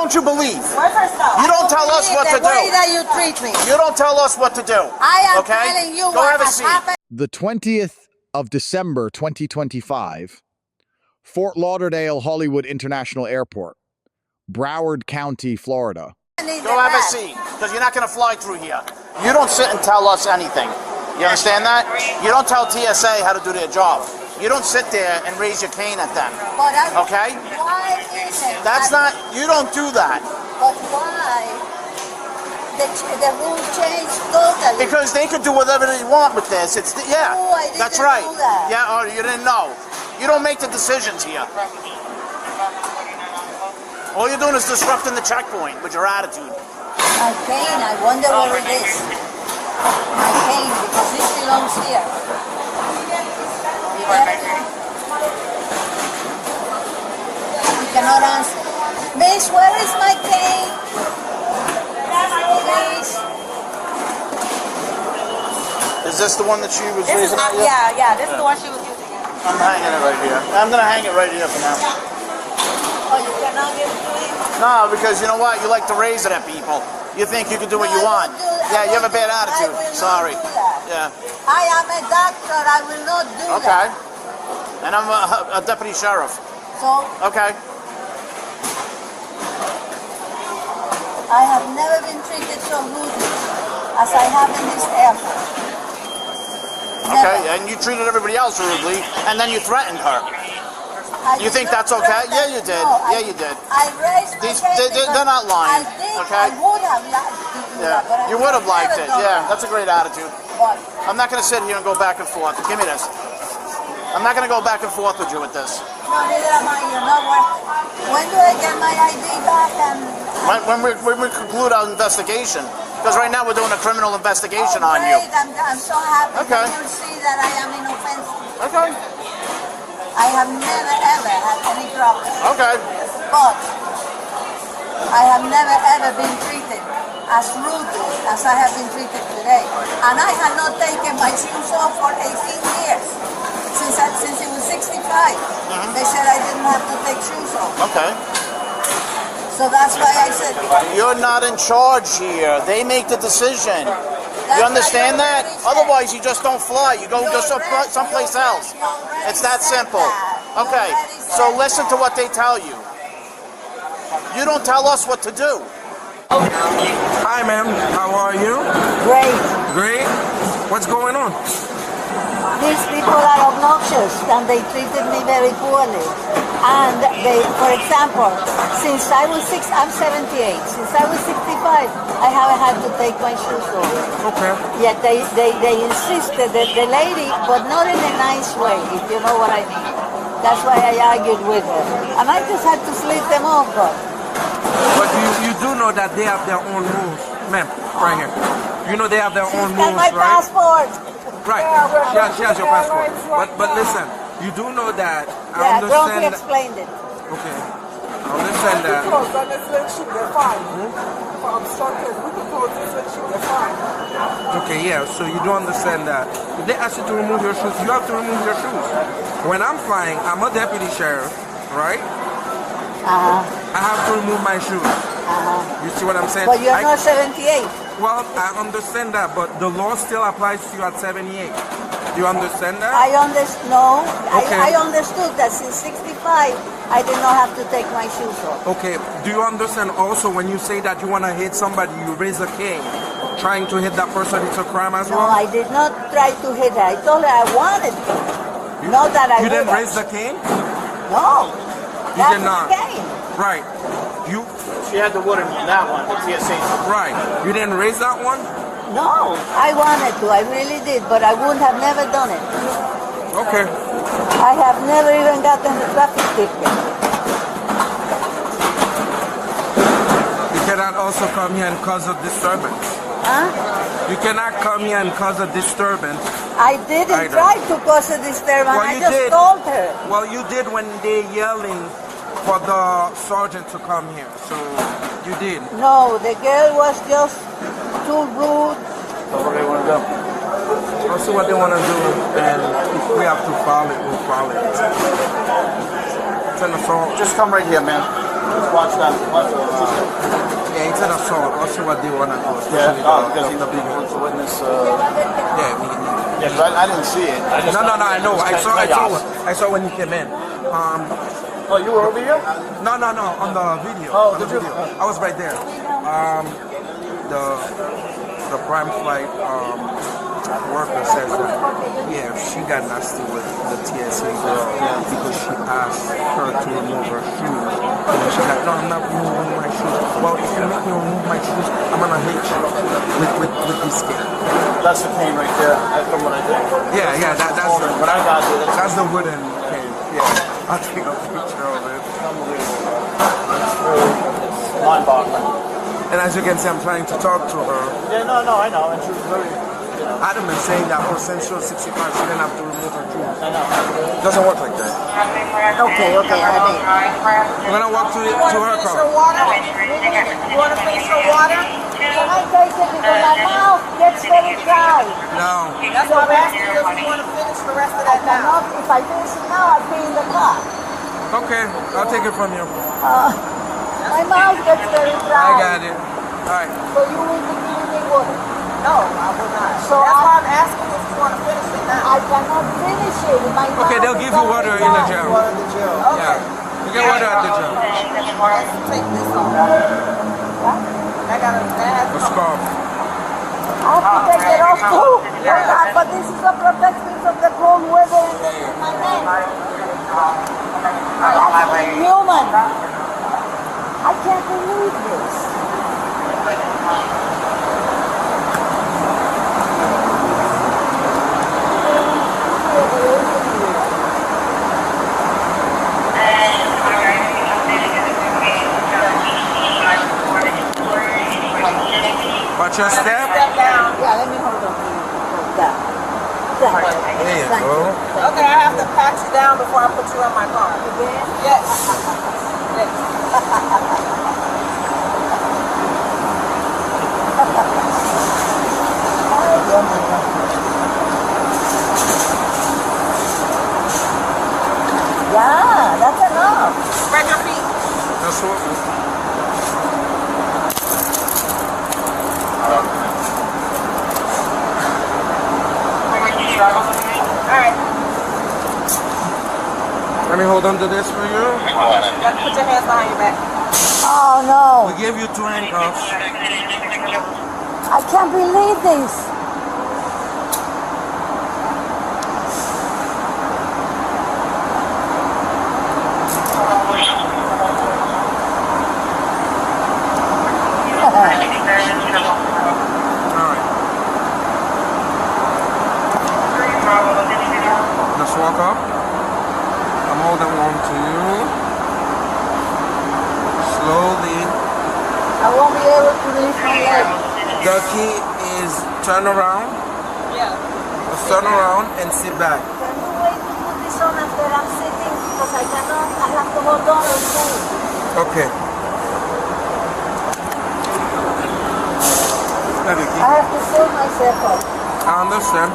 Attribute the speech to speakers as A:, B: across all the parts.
A: don't you believe?
B: Where's her stuff?
A: You don't tell us what to do.
B: The way that you treat me.
A: You don't tell us what to do.
B: I am
A: okay?
B: telling you
A: Go
B: what
A: have a
B: has
A: seat.
B: happened.
C: The 20th of December, 2025, Fort Lauderdale Hollywood International Airport, Broward County, Florida.
A: Go have a seat, because you're not going to fly through here. You don't sit and tell us anything. You understand that? You don't tell TSA how to do their job. You don't sit there and raise your cane at them. Okay?
B: Why is it?
A: That's not, you don't do that.
B: But why? The rule changed totally.
A: Because they could do whatever they want with this. It's yeah,
B: No, I didn't
A: that's right.
B: know that.
A: Yeah, oh, you didn't know. You don't make the decisions here. All you're doing is disrupting the checkpoint with your attitude.
B: My cane, I wonder where it is. My cane, because this belongs here. You cannot answer. Miss, where is my cane? Please.
A: Is this the one that she was raising at you?
D: Yeah, this is the one she was using.
A: I'm hanging it right here. I'm going to hang it right here for now.
B: Oh, you cannot give it to me?
A: No, because you know what? You like to raise it at people. You think you can do what you want. Yeah, you have a bad attitude. Sorry. Yeah.
B: I am a doctor. I will not do that.
A: Okay. And I'm a deputy sheriff.
B: So,
A: Okay.
B: I have never been treated so rudely as I have in this airport.
A: Okay, and you treated everybody else rudely, and then you threatened her. You think that's okay? Yeah, you did.
B: No,
A: Yeah, you did.
B: I raised my hand
A: They're not lying.
B: I did.
A: Okay?
B: I would have liked to do that, but I
A: You would have liked it.
B: never done
A: Yeah,
B: that.
A: that's a great attitude.
B: But
A: I'm not going to sit here and go back and forth. Give me this. I'm not going to go back and forth with you with this.
B: no, neither am I. You're not working. When do I get my ID back? And
A: When we conclude our investigation, because right now we're doing a criminal investigation on you.
B: great. I'm so happy
A: Okay.
B: that you see that I am inoffensive.
A: Okay.
B: I have never ever had any problem.
A: Okay.
B: But I have never ever been treated as rudely as I have been treated today. And I had not taken my shoes off for 18 years. Since it was 65. They said I didn't have to take shoes off.
A: Okay.
B: So that's why I said,
A: You're not in charge here. They make the decision. You understand that? Otherwise, you just don't fly. You go someplace else. It's that simple. Okay, so listen to what they tell you. You don't tell us what to do.
E: Hi, ma'am. How are you?
B: great.
E: Great. What's going on?
B: These people are obnoxious and they treated me very poorly. And they, for example, since I was I'm 78. Since I was 65, I haven't had to take my shoes off.
E: Okay.
B: Yet they insisted that the lady, but not in a nice way, if you know what I mean. That's why I argued with her. And I just had to slip them off, but
E: you do know that they have their own rules, ma'am, right here. You know they have their own
B: she's got
E: rules,
B: my
E: right?
B: passport.
E: Right. She has your passport. But listen, you do know that. I
B: Yeah, Grumpy
E: understand that.
B: explained it.
E: Okay. I understand that.
F: Close on this election, they're fine. For obstructors, we can close this election, they're fine.
E: Okay, yeah, so you do understand that. If they ask you to remove your shoes, you have to remove your shoes. When I'm flying, I'm a deputy sheriff, right? I have to remove my shoes. You see what I'm saying?
B: But you're not 78.
E: Well, I understand that, but the law still applies to you at 78. Do you understand that?
B: No.
E: Okay.
B: I understood that since 65, I did not have to take my shoes off.
E: Okay, do you understand also when you say that you want to hit somebody, you raise a cane, trying to hit that person, it's a crime as
B: No,
E: well?
B: I did not try to hit her. I told her I wanted to. Not that I
E: You didn't
B: would
E: raise the cane?
B: No.
E: You
B: That's
E: did not.
B: the game.
E: Right. You,
A: She had the wooden one, that one, the TSA.
E: right. You didn't raise that one?
B: No, I wanted to. I really did, but I would have never done it.
E: Okay.
B: I have never even gotten the traffic ticket.
E: You cannot also come here and cause a disturbance.
B: Huh?
E: You cannot come here and cause a disturbance.
B: I didn't
E: I know.
B: try to cause a disturbance.
E: Well,
B: I
E: you
B: just
E: did.
B: told her.
E: Well, you did when they're yelling for the sergeant to come here. So you did.
B: No, the girl was just too rude.
A: That's what they want to do.
E: I'll see what they want to do, and if we have to file it, we'll file it. It's an assault.
A: Just come right here, man. Just watch that. Watch the,
E: Yeah, it's an assault. Let's see what they want to do.
A: yeah,
E: Especially
A: because
E: the big one.
A: he's a witness.
E: Yeah,
A: Yeah, 'cause I didn't see it. I just,
E: no, I know.
A: Just
E: I saw when he came in.
A: Oh, you were over here?
E: No, on the video.
A: Oh,
E: on the
A: did you?
E: video. I was right there. The prime flight worker says that, yeah, she got nasty with the TSA girl because she asked her to remove her shoes. And she's like, no, I'm not removing my shoes. Well, if you make me remove my shoes, I'm gonna hit you with this kid.
A: That's the cane right there. That's from what I did.
E: Yeah, that's the,
A: What I got here.
E: that's the wooden cane. Yeah, I'll take a picture of it.
A: Unbelievable. It's mind-boggling.
E: And as you can see, I'm trying to talk to her.
A: Yeah, no, I know. And she was very,
E: Adam is saying that, oh, since she was 65, she didn't have to remove her shoes.
A: I know.
E: It doesn't work like that.
B: Okay, I mean.
E: We're gonna walk to her car.
B: You want to finish your water? Can I take it because my mouth gets very dry?
E: No.
F: That's why I'm asking you if you want to finish the rest of that now.
B: If I finish it now, I'll be in the car.
E: Okay, I'll take it from you.
B: My mouth gets very dry.
E: I got it. All right.
B: So you will be giving me water.
F: No, I will not.
B: So
F: That's why I'm asking if you want to finish it now.
B: I cannot finish it. My mouth
E: Okay, they'll
B: is
E: give you
B: very
E: water in
B: dry.
E: the jail.
F: Okay.
E: Yeah. You get water at the jail.
F: Let's take this off. That has
E: The scarf.
B: I have to take it off too. But this is a protection from the cold weather in my neck. That's inhuman. I can't believe this.
E: Watch your step.
B: Yeah, let me hold on to you.
E: There you go.
F: Okay, I have to pat you down before I put you in my car. Yes. Yes.
B: Yeah, that's enough.
F: Spread your feet.
E: That's what.
F: Alright.
E: Let me hold on to this for you.
F: Put your hands behind your back.
B: Oh no.
E: We gave you 2 handcuffs.
B: I can't believe this.
E: Let's walk up. I'm holding on to you. Slowly.
B: I won't be able to lift my leg.
E: The key is turn around.
F: Yeah.
E: Just turn around and sit back.
B: Can you wait to put this on after I'm sitting? Because I cannot, I have to hold on and move.
E: Okay.
B: I have to pull myself up.
E: I understand.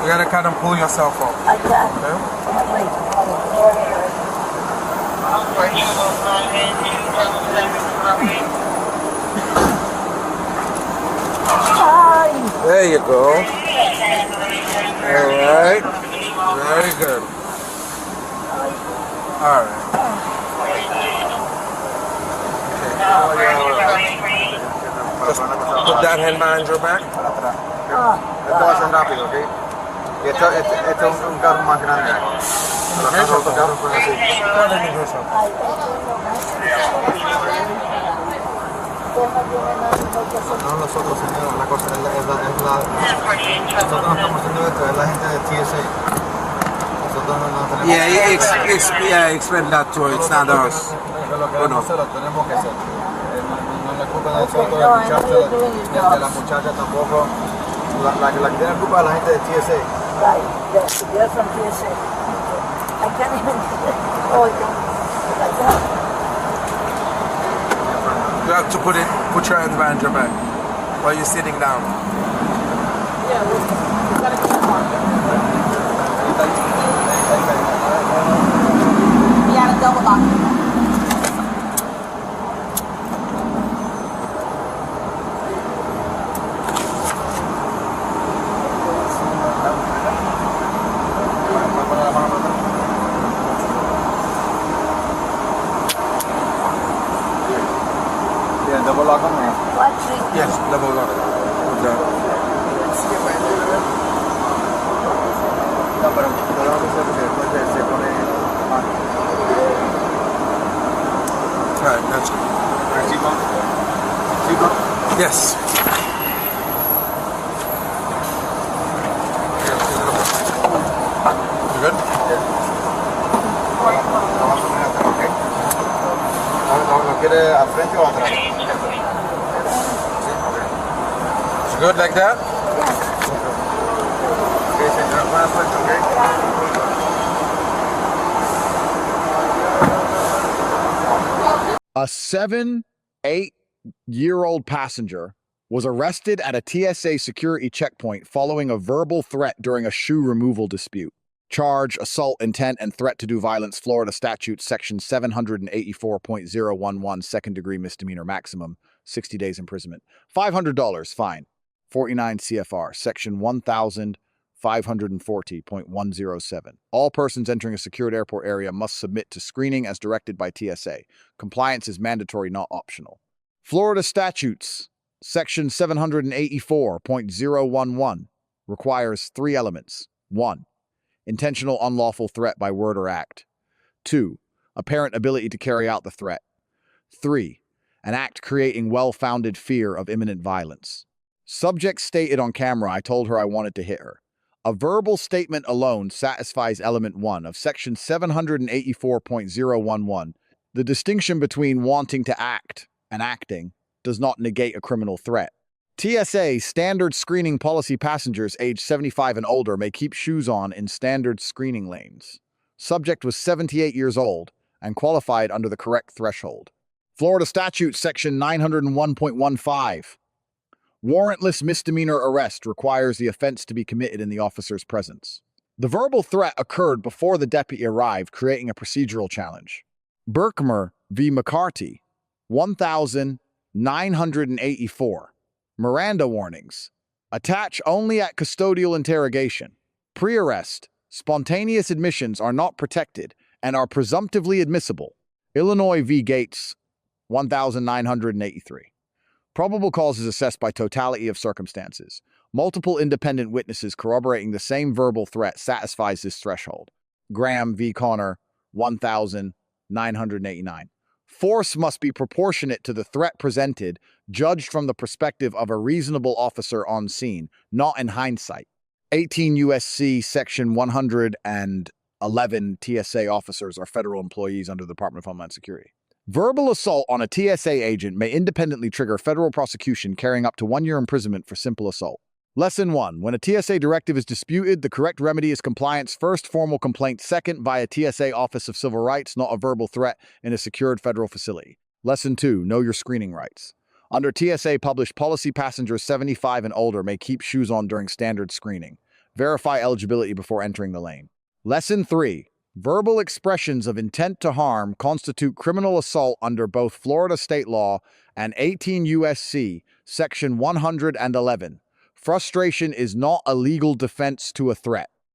E: You gotta kind of pull yourself up.
B: I can't. Hi.
E: There you go. All right. Very good. All right. Okay. Just put that hand behind your back.
D: Esto va a ser rápido, ¿ok? Y esto es un carro más grande. Los otros carros son así. No nosotros, señor, la cosa nosotros no estamos haciendo esto, es la gente de TSA. Nosotros no tenemos...
E: Yeah, explain that to her. It's not us.
D: Nosotros tenemos que hacer. No es la culpa de nosotros, del muchacho, de la muchacha tampoco. La que tiene culpa es la gente de TSA.
B: Right, they're from TSA. I can't even hold them like that.
E: You have to put your hands behind your back while you're sitting down.
F: Yeah, we gotta get that one.
B: We had a double lock.
D: Yeah, double lock on there.
B: What treat?
E: Yes, double lock. Okay.
D: No, pero lo vamos a hacer porque después se pone mal.
E: Alright, that's good.
D: Seatbelt. Seatbelt.
E: Yes. You good?
D: Lo vamos a poner atrás, ¿ok? ¿Lo quiere al frente o atrás?
E: You good like that?
D: Okay, señor, buena suerte, ¿ok?
C: A 8-year-old passenger was arrested at a TSA security checkpoint following a verbal threat during a shoe removal dispute. Charge, assault, intent, and threat to do violence, Florida Statute, Section 784.011, second-degree misdemeanor, maximum 60 days imprisonment. $500 fine. 49 CFR, Section 1540.107. All persons entering a secured airport area must submit to screening as directed by TSA. Compliance is mandatory, not optional. Florida Statutes, Section 784.011, requires 3 elements. 1. Intentional unlawful threat by word or act. 2. Apparent ability to carry out the threat. 3. An act creating well-founded fear of imminent violence. Subject stated on camera, I told her I wanted to hit her. A verbal statement alone satisfies element 1 of section 784.011. The distinction between wanting to act and acting does not negate a criminal threat. TSA standard screening policy: passengers aged 75 and older may keep shoes on in standard screening lanes. Subject was 78 years old and qualified under the correct threshold. Florida Statute Section 901.15. Warrantless misdemeanor arrest requires the offense to be committed in the officer's presence. The verbal threat occurred before the deputy arrived, creating a procedural challenge. Berkmer v. McCarty, 1984. Miranda warnings. Attach only at custodial interrogation. Pre-arrest, spontaneous admissions are not protected and are presumptively admissible. Illinois v. Gates, 1983. Probable cause is assessed by totality of circumstances. Multiple independent witnesses corroborating the same verbal threat satisfies this threshold. Graham v. Connor, 1989. Force must be proportionate to the threat presented, judged from the perspective of a reasonable officer on scene, not in hindsight. 18 U.S.C. Section 111 TSA officers are federal employees under the Department of Homeland Security. Verbal assault on a TSA agent may independently trigger federal prosecution carrying up to 1 year imprisonment for simple assault. Lesson 1. When a TSA directive is disputed, the correct remedy is compliance. First, formal complaint. Second, via TSA Office of Civil Rights, not a verbal threat in a secured federal facility. Lesson 2. Know your screening rights. Under TSA published policy, passengers 75 and older may keep shoes on during standard screening. Verify eligibility before entering the lane. Lesson 3. Verbal expressions of intent to harm constitute criminal assault under both Florida state law and 18 U.S.C. Section 111. Frustration is not a legal defense to a threat.